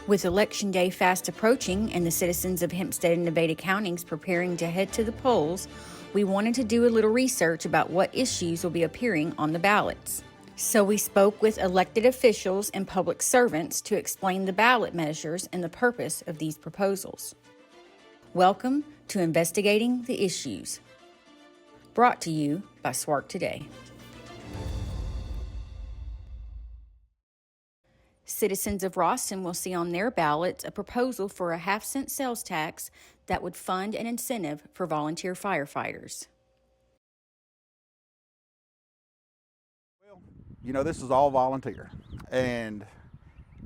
With Election Day fast approaching and the citizens of Hempstead and Nevada counties preparing to head to the polls, we wanted to do a little research about what issues will be appearing on the ballots. So we spoke with elected officials and public servants to explain the ballot measures and the purpose of these proposals. Welcome to Investigating the Issues, brought to you by SWART Today. Citizens of Rosston will see on their ballots a proposal for a half-cent sales tax that would fund an incentive for volunteer firefighters. Well, you know, this is all volunteer. And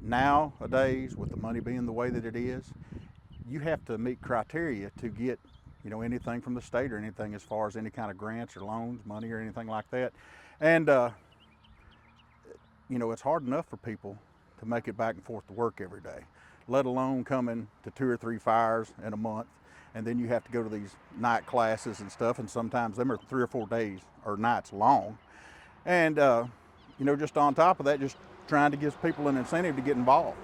nowadays, with the money being the way that it is, you have to meet criteria to get, anything from the state or anything as far as any kind of grants or loans, money or anything like that. And, it's hard enough for people to make it back and forth to work every day, let alone coming to 2 or 3 fires in a month. And then you have to go to these night classes and stuff, and sometimes them are 3 or 4 days or nights long. And, just on top of that, just trying to give people an incentive to get involved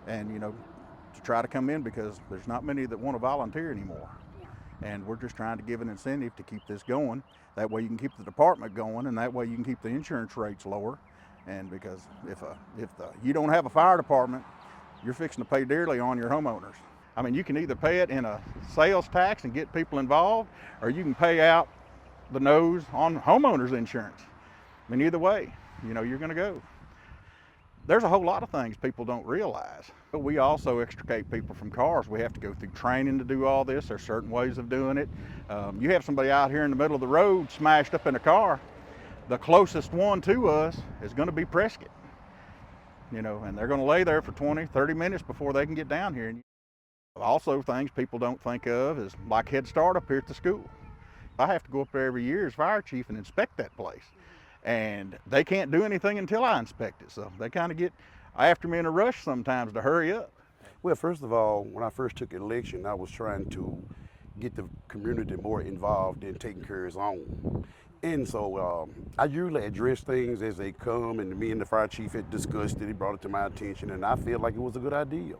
and, to try to come in, because there's not many that want to volunteer anymore. And we're just trying to give an incentive to keep this going. That way you can keep the department going, and that way you can keep the insurance rates lower. And because if you don't have a fire department, you're fixing to pay dearly on your homeowners. I mean, you can either pay it in a sales tax and get people involved, or you can pay out the nose on homeowners insurance. I mean, either way, you're going to go. There's a whole lot of things people don't realize. But we also extricate people from cars. We have to go through training to do all this. There's certain ways of doing it. You have somebody out here in the middle of the road smashed up in a car. The closest one to us is going to be Prescott, and they're going to lay there for 20, 30 minutes before they can get down here. Also, things people don't think of is like Head Start up here at the school. I have to go up there every year as fire chief and inspect that place. And they can't do anything until I inspect it. So they kind of get after me in a rush sometimes to hurry up. Well, first of all, when I first took election, I was trying to get the community more involved in taking care of its own. And so I usually address things as they come, and me and the fire chief had discussed it. He brought it to my attention, and I feel like it was a good idea.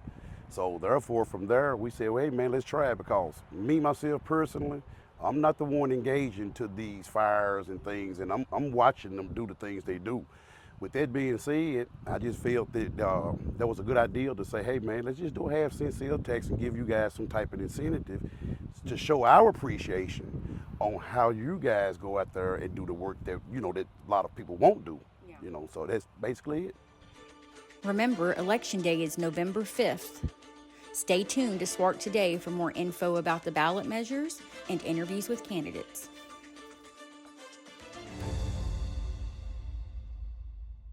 So therefore, from there, we said, well, hey, man, let's try it, because me, myself, personally, I'm not the one engaging to these fires and things, and I'm watching them do the things they do. With that being said, I just felt that that was a good idea to say, hey, man, let's just do a half-cent sales tax and give you guys some type of incentive to show our appreciation on how you guys go out there and do the work that, that a lot of people won't do. Yeah. So that's basically it. Remember, Election Day is November 5th. Stay tuned to SWART Today for more info about the ballot measures and interviews with candidates.